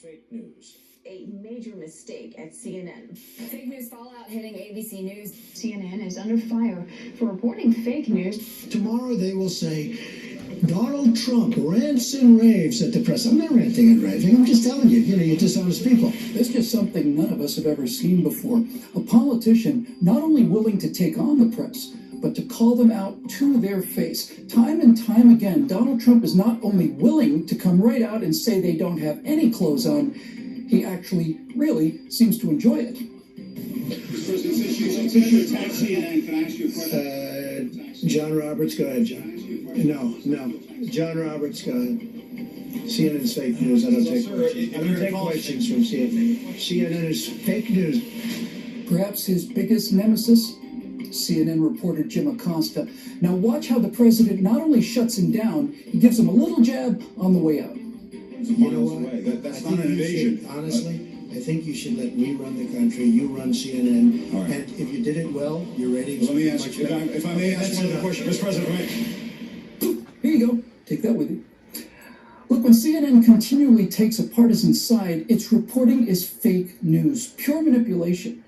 Fake news. A major mistake at CNN. Fake news fallout hitting ABC News. CNN is under fire for reporting fake news. Tomorrow they will say Donald Trump rants and raves at the press. I'm not ranting and raving. I'm just telling you, you're dishonest people. It's just something none of us have ever seen before. A politician not only willing to take on the press, but to call them out to their face. Time and time again, Donald Trump is not only willing to come right out and say they don't have any clothes on, he actually really seems to enjoy it. John Roberts, go ahead, John. No. John Roberts, go ahead. CNN's fake news. I don't take questions from CNN. CNN is fake news. Perhaps his biggest nemesis, CNN reporter Jim Acosta. Now watch how the president not only shuts him down, he gives him a little jab on the way out. You know what? That's not an invasion. Honestly, I think you should let me run the country. You run CNN. Right. And if you did it well, your ratings Let me would be ask much you, better. if I may ask one other question, Mr. President. Here you go. Take that with you. Look, when CNN continually takes a partisan side, its reporting is fake news, pure manipulation.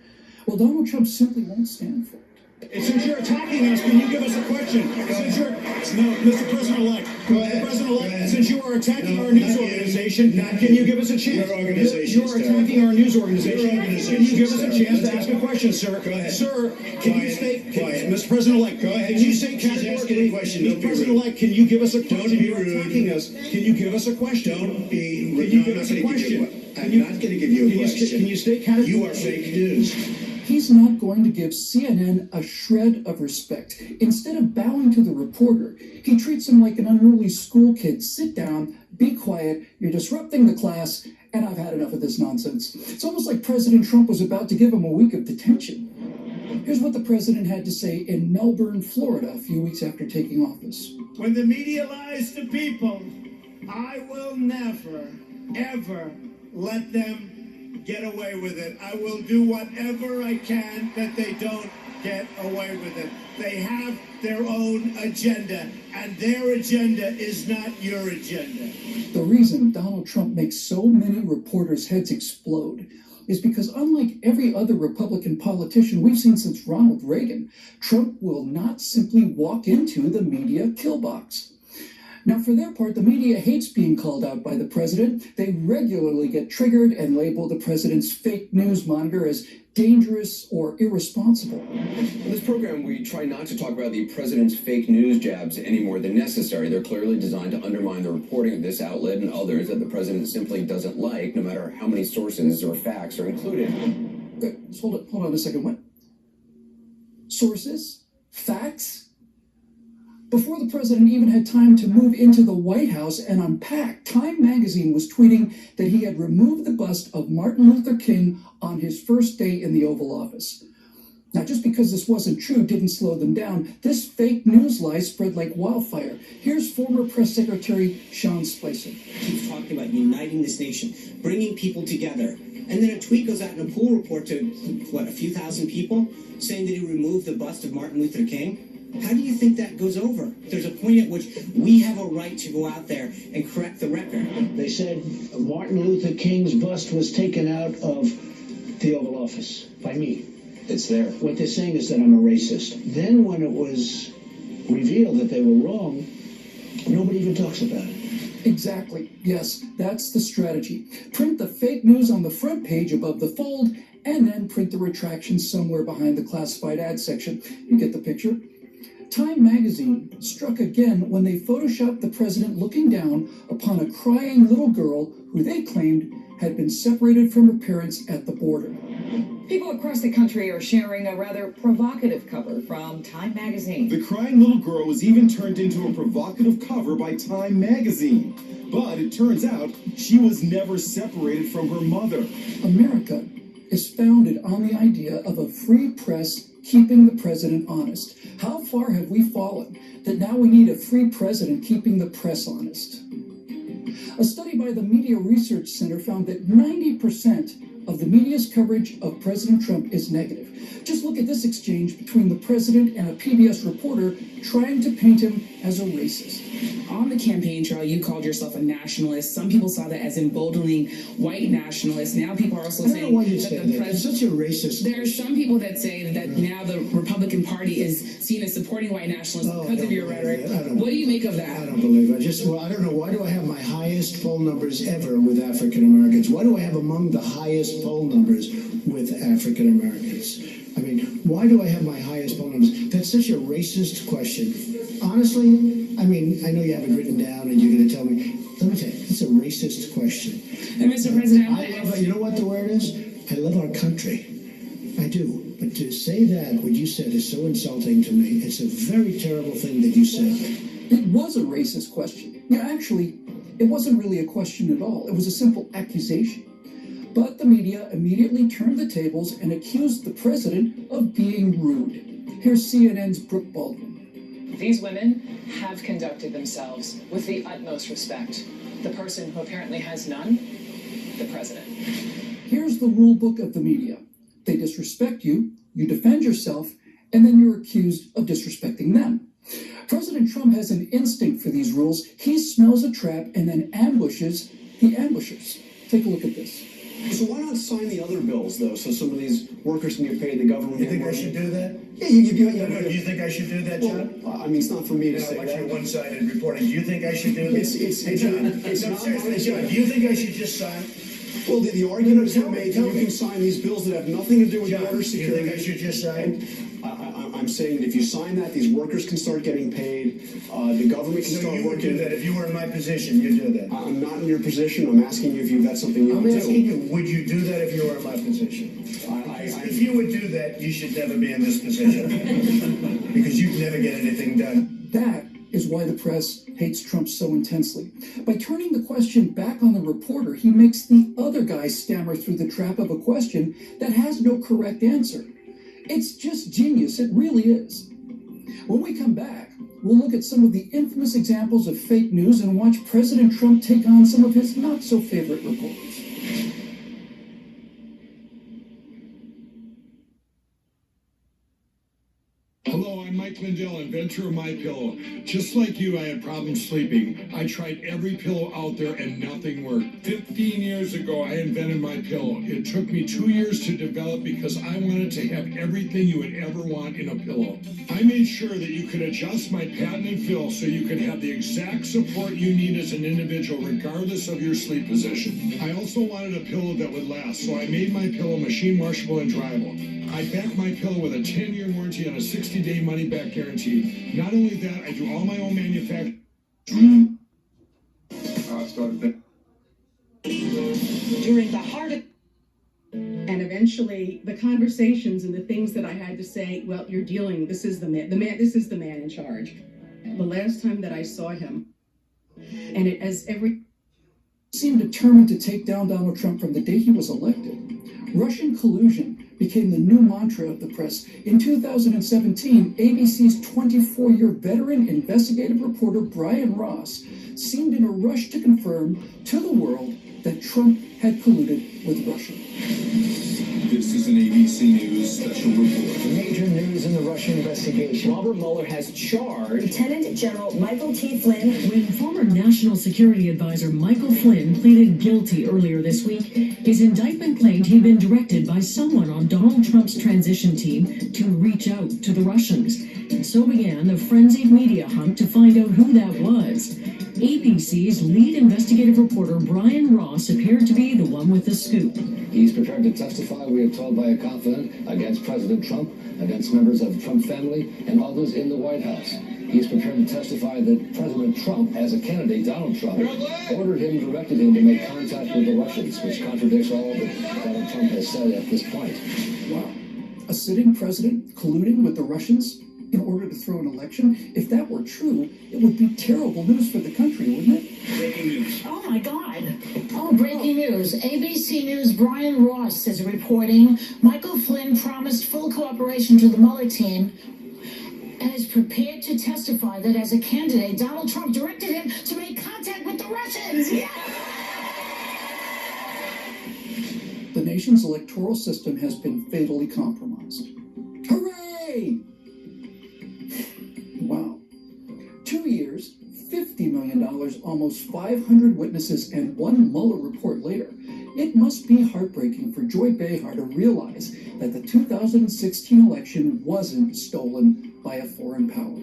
Well, Donald Trump simply won't stand for it. Since you're attacking us, can you give us a question? Mr. President-elect. Go ahead. President-elect, since you are attacking our news organization, can you give us a chance? Your organization, You're attacking our news organization. Your organization, Can you give us a chance to sir. ask a question, sir? Go ahead. Sir, can you state, Mr. President-elect, Go ahead. can you say She's asking a categorically, question. Don't Mr. be rude. President-elect, can you give us a question? Don't be You're rude. attacking us. Can you give us a question? Don't be rude. Can you give us a question? I'm not going to give you a question. Can you state categorically? You are fake news. He's not going to give CNN a shred of respect. Instead of bowing to the reporter, he treats him like an unruly school kid. Sit down, be quiet, you're disrupting the class, and I've had enough of this nonsense. It's almost like President Trump was about to give him a week of detention. Here's what the president had to say in Melbourne, Florida, a few weeks after taking office. When the media lies to people, I will never, ever let them get away with it. I will do whatever I can that they don't get away with it. They have their own agenda, and their agenda is not your agenda. The reason Donald Trump makes so many reporters' heads explode is because, unlike every other Republican politician we've seen since Ronald Reagan, Trump will not simply walk into the media kill box. Now, for their part, the media hates being called out by the president. They regularly get triggered and label the president's fake news monitor as dangerous or irresponsible. In this program, we try not to talk about the president's fake news jabs any more than necessary. They're clearly designed to undermine the reporting of this outlet and others that the president simply doesn't like, no matter how many sources or facts are included. Okay, hold on a second. What? Sources? Facts? Before the president even had time to move into the White House and unpack, Time magazine was tweeting that he had removed the bust of Martin Luther King on his first day in the Oval Office. Now, just because this wasn't true didn't slow them down. This fake news lie spread like wildfire. Here's former press secretary Sean Spicer. Keeps talking about uniting this nation, bringing people together. And then a tweet goes out in a poll report to, a few thousand people, saying that he removed the bust of Martin Luther King. How do you think that goes over? There's a point at which we have a right to go out there and correct the record. They said Martin Luther King's bust was taken out of the Oval Office by me. It's there. What they're saying is that I'm a racist. Then when it was revealed that they were wrong, nobody even talks about it. Exactly. Yes, that's the strategy. Print the fake news on the front page above the fold, and then print the retraction somewhere behind the classified ad section. You get the picture. Time magazine struck again when they photoshopped the president looking down upon a crying little girl who they claimed had been separated from her parents at the border. People across the country are sharing a rather provocative cover from Time magazine. The crying little girl was even turned into a provocative cover by Time magazine. But it turns out she was never separated from her mother. America is founded on the idea of a free press keeping the president honest. How far have we fallen that now we need a free president keeping the press honest? A study by the Media Research Center found that 90% of the media's coverage of President Trump is negative. Just look at this exchange between the president and a PBS reporter trying to paint him as a racist. On the campaign trail, you called yourself a nationalist. Some people saw that as emboldening white nationalists. Now people are also I don't know saying why you that said that. It's such a racist. There are some people that say that now the Republican Party is seen as supporting white nationalists because of your rhetoric. What do you make of that? I don't believe it. I don't know. Why do I have my highest poll numbers ever with African Americans? Why do I have among the highest poll numbers with African Americans? I mean, why do I have my highest poll numbers? That's such a racist question. Honestly, I mean, I know you have it written down and you're going to tell me. Let me tell you, it's a racist question. And Mr. President, you know what the word is? I love our country. I do. But to say that, what you said is so insulting to me. It's a very terrible thing that you said. It was a racist question. Actually, it wasn't really a question at all. It was a simple accusation. But the media immediately turned the tables and accused the president of being rude. Here's CNN's Brooke Baldwin. These women have conducted themselves with the utmost respect. The person who apparently has none, the president. Here's the rule book of the media. They disrespect you, you defend yourself, and then you're accused of disrespecting them. President Trump has an instinct for these rules. He smells a trap and then ambushes the ambushers. Take a look at this. So why not sign the other bills, though, so some of these workers can get paid, the government... You think I should do that? Yeah, do you think I should do that, John? Well, I mean, it's not for me to say what's that. your one-sided reporting? Do you think I should do this? Seriously, John, do you think I should just sign? Well, the argument has been made that you can sign these bills that have nothing to do with border security. Do you think I should just sign? I'm saying that if you sign that, these workers can start getting paid, the government can start working. So you would do that if you were in my position, you'd do that? I'm not in your position. I'm asking you if that's something you would do. I'm asking you, would you do that if you were in my position? If you would do that, you should never be in this position. Because you'd never get anything done. That is why the press hates Trump so intensely. By turning the question back on the reporter, he makes the other guy stammer through the trap of a question that has no correct answer. It's just genius, it really is. When we come back, we'll look at some of the infamous examples of fake news and watch President Trump take on some of his not-so-favorite reporters. Hello, I'm Mike Lindell, inventor of MyPillow. Just like you, I had problems sleeping. I tried every pillow out there and nothing worked. 15 years ago, I invented MyPillow. It took me 2 years to develop because I wanted to have everything you would ever want in a pillow. I made sure that you could adjust my patented fill so you could have the exact support you need as an individual, regardless of your sleep position. I also wanted a pillow that would last, so I made MyPillow machine washable and dryable. I back my pillow with a 10-year warranty and a 60-day money-back guarantee. Not only that, I do all my own manufacturing. During the heart of... And eventually, the conversations and the things that I had to say, well, you're dealing, this is the man in charge. The last time that I saw him, and it as every... seemed determined to take down Donald Trump from the day he was elected. Russian collusion became the new mantra of the press. In 2017, ABC's 24-year veteran investigative reporter Brian Ross seemed in a rush to confirm to the world that Trump had colluded with Russia. This is an ABC News special report. Major news in the Russian investigation. Robert Mueller has charged Lieutenant General Michael T. Flynn. When former National Security Advisor Michael Flynn pleaded guilty earlier this week, his indictment claimed he'd been directed by someone on Donald Trump's transition team to reach out to the Russians. And so began the frenzied media hunt to find out who that was. ABC's lead investigative reporter Brian Ross appeared to be the one with the scoop. He's prepared to testify, we are told by a confidant, against President Trump, against members of the Trump family, and others in the White House. He is prepared to testify that President Trump, as a candidate, Donald Trump, directed him to make contact with the Russians, which contradicts all that Donald Trump has said at this point. Wow. A sitting president colluding with the Russians in order to throw an election? If that were true, it would be terrible news for the country, wouldn't it? Breaking news. Oh my God. Oh, breaking news. ABC News' Brian Ross is reporting Michael Flynn promised full cooperation to the Mueller team and is prepared to testify that as a candidate, Donald Trump directed him to make contact with the Russians. Yeah. The nation's electoral system has been fatally compromised. Hooray! Wow. 2 years, $50 million, almost 500 witnesses, and one Mueller report later, it must be heartbreaking for Joy Behar to realize that the 2016 election wasn't stolen by a foreign power.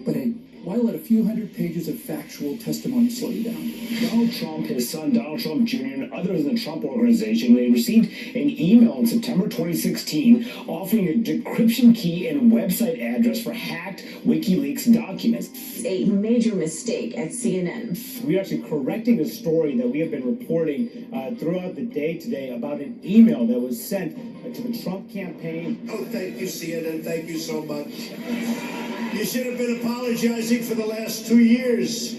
But hey, why let a few hundred pages of factual testimony slow you down? Donald Trump, his son Donald Trump Jr., and others in the Trump Organization, they received an email in September 2016 offering a decryption key and website address for hacked WikiLeaks documents. A major mistake at CNN. We're actually correcting a story that we have been reporting throughout the day today about an email that was sent to the Trump campaign. Oh, thank you, CNN. Thank you so much. You should have been apologizing for the last 2 years.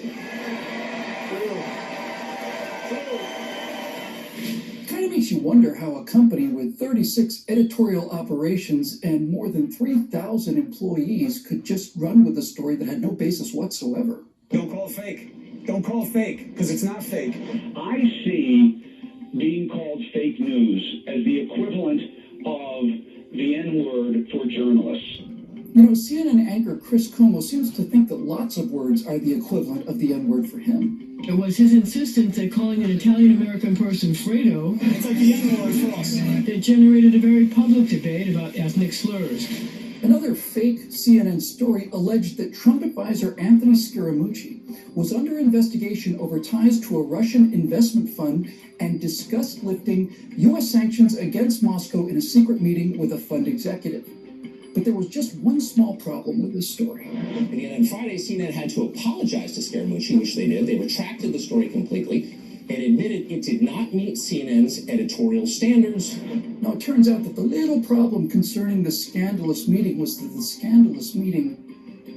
Kind of makes you wonder how a company with 36 editorial operations and more than 3,000 employees could just run with a story that had no basis whatsoever. Don't call it fake. Don't call it fake, because it's not fake. I see being called fake news as the equivalent of the N-word for journalists. You know, CNN anchor Chris Cuomo seems to think that lots of words are the equivalent of the N-word for him. It was his insistence that calling an Italian-American person Fredo, It's like the N-word for us. that generated a very public debate about ethnic slurs. Another fake CNN story alleged that Trump advisor Anthony Scaramucci was under investigation over ties to a Russian investment fund and discussed lifting U.S. sanctions against Moscow in a secret meeting with a fund executive. But there was just one small problem with this story. And yet on Friday, CNN had to apologize to Scaramucci, which they did. They retracted the story completely and admitted it did not meet CNN's editorial standards. Now, it turns out that the little problem concerning the scandalous meeting was that the scandalous meeting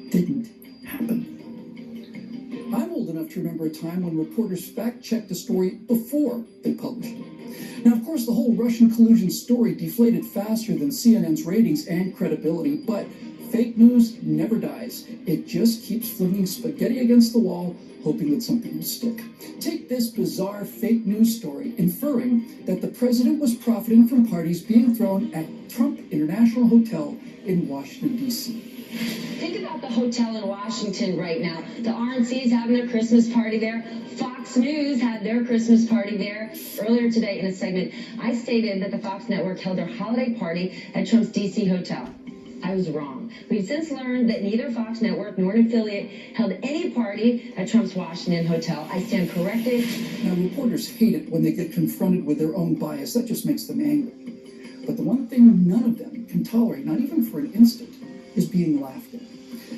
didn't happen. I'm old enough to remember a time when reporters fact-checked a story before they published it. Now, of course, the whole Russian collusion story deflated faster than CNN's ratings and credibility, but fake news never dies. It just keeps flinging spaghetti against the wall, hoping that something will stick. Take this bizarre fake news story inferring that the president was profiting from parties being thrown at Trump International Hotel in Washington, D.C. Think about the hotel in Washington right now. The RNC is having their Christmas party there. Fox News had their Christmas party there. Earlier today in a segment, I stated that the Fox network held their holiday party at Trump's D.C. hotel. I was wrong. We've since learned that neither Fox network nor an affiliate held any party at Trump's Washington hotel. I stand corrected. Now, reporters hate it when they get confronted with their own bias. That just makes them angry. But the one thing none of them can tolerate, not even for an instant, is being laughed at.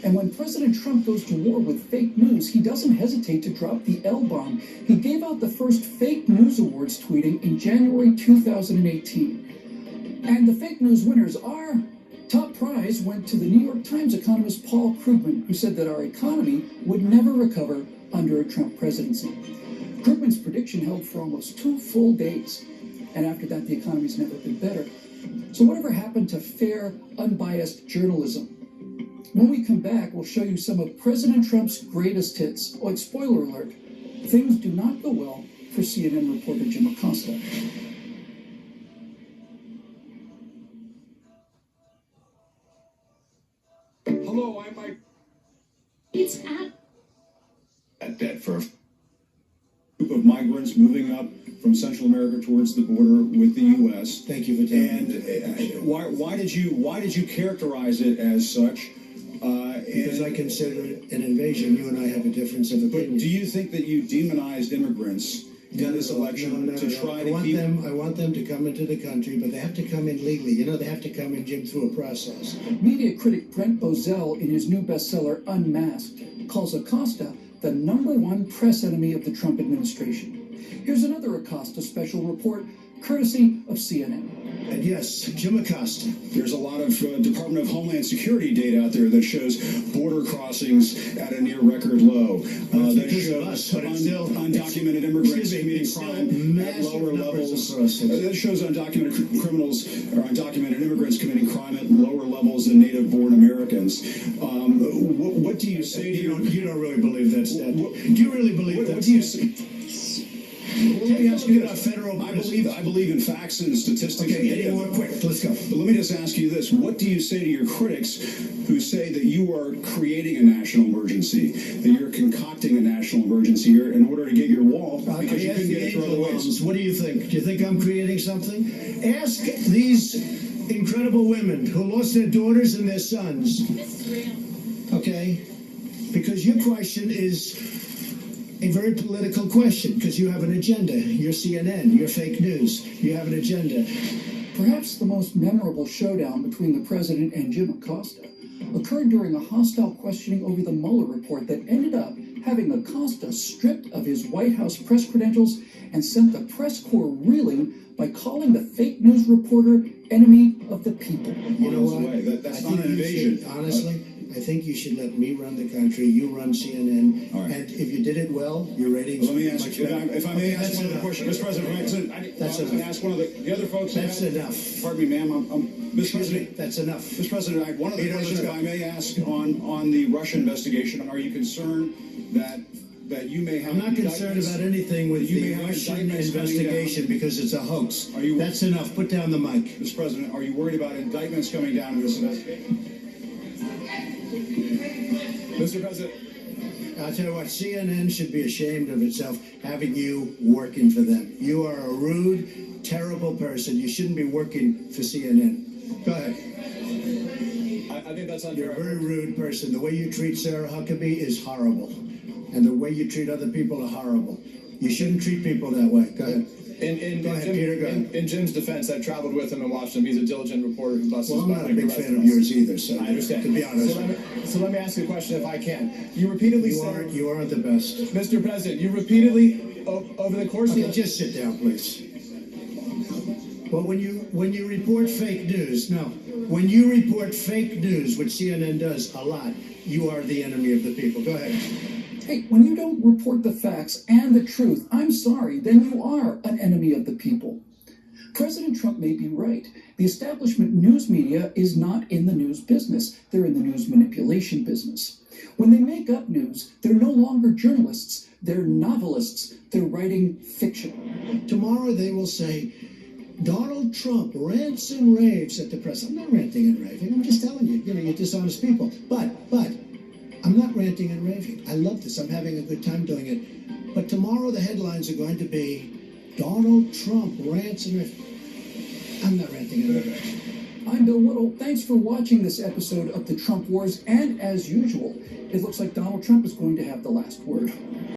And when President Trump goes to war with fake news, he doesn't hesitate to drop the L-bomb. He gave out the first fake news awards tweeting in January 2018. And the fake news winners are... Top prize went to the New York Times economist Paul Krugman, who said that our economy would never recover under a Trump presidency. Krugman's prediction held for almost 2 full days. And after that, the economy's never been better. So whatever happened to fair, unbiased journalism? When we come back, we'll show you some of President Trump's greatest hits. Oh, and spoiler alert, things do not go well for CNN reporter Jim Acosta. Hello, I'm Mike. It's At that for a group of migrants moving up from Central America towards the border with the U.S. Thank you for telling me. And why did you characterize it as such? Because I consider it an invasion. You and I have a difference of opinion. But do you think that you demonized immigrants in this election to try to keep them? I want them to come into the country, but they have to come in legally. You know, they have to come in, Jim, through a process. Media critic Brent Bozell, in his new bestseller Unmasked, calls Acosta the #1 press enemy of the Trump administration. Here's another Acosta special report, courtesy of CNN. And yes, Jim Acosta. There's a lot of Department of Homeland Security data out there that shows border crossings at a near record low. That shows undocumented immigrants committing crime at lower levels. That shows undocumented criminals or undocumented immigrants committing crime at lower levels than native-born Americans. What do you say to you don't really believe that stat? Do you really believe that? What do you say? Let me ask you about federal. I believe in facts and statistics. Okay, any more quick? Let's go. But let me just ask you this. What do you say to your critics who say that you are creating a national emergency, that you're concocting a national emergency here in order to get your wall because you couldn't get it through other ways? What do you think? Do you think I'm creating something? Ask these incredible women who lost their daughters and their sons. Okay? Because your question is a very political question, because you have an agenda. You're CNN, you're fake news. You have an agenda. Perhaps the most memorable showdown between the president and Jim Acosta occurred during a hostile questioning over the Mueller report that ended up having Acosta stripped of his White House press credentials and sent the press corps reeling by calling the fake news reporter enemy of the people. You know what? That's not an invasion. Honestly, I think you should let me run the country. You run CNN. All right. And if you did it well, your ratings. Let me ask much you, better. if I may ask That's one other enough. question, Mr. President. That's I was going to ask one of the other folks. That's enough. Pardon me, ma'am. Mr. Excuse me. President. That's enough. Mr. President, I have one other Peter, question, let's if go. I may ask, on the Russia investigation. Are you concerned that you may have? I'm not concerned about anything with You may the have Russian indictments coming investigation because it's a hoax. Are you? That's enough. Put down the mic. Mr. President, are you worried about indictments coming down in this investigation? Mr. President. I'll tell you what, CNN should be ashamed of itself having you working for them. You are a rude, terrible person. You shouldn't be working for CNN. Go ahead. I think that's unfair. You're a very rude person. The way you treat Sarah Huckabee is horrible. And the way you treat other people are horrible. You shouldn't treat people that way. Go ahead. Go ahead, Peter, go ahead. In Jim's defense, I've traveled with him and watched him. He's a diligent reporter who busts his Well, butt I'm not a like big the rest fan of of us. yours either, so I understand. to be honest. So let me ask you a question if I can. You repeatedly said... You aren't the best. Mr. President, you repeatedly, over the course Okay, of... just sit down, please. Well, when you report fake news, when you report fake news, which CNN does a lot, you are the enemy of the people. Go ahead. Hey, when you don't report the facts and the truth, I'm sorry, then you are an enemy of the people. President Trump may be right. The establishment news media is not in the news business. They're in the news manipulation business. When they make up news, they're no longer journalists. They're novelists. They're writing fiction. Tomorrow they will say, Donald Trump rants and raves at the press. I'm not ranting and raving. I'm just telling you, you're dishonest people. But, I'm not ranting and raving. I love this. I'm having a good time doing it. But tomorrow the headlines are going to be, Donald Trump rants and raves. I'm not ranting and raving. I'm Bill Whittle. Thanks for watching this episode of the Trump Wars. And as usual, it looks like Donald Trump is going to have the last word.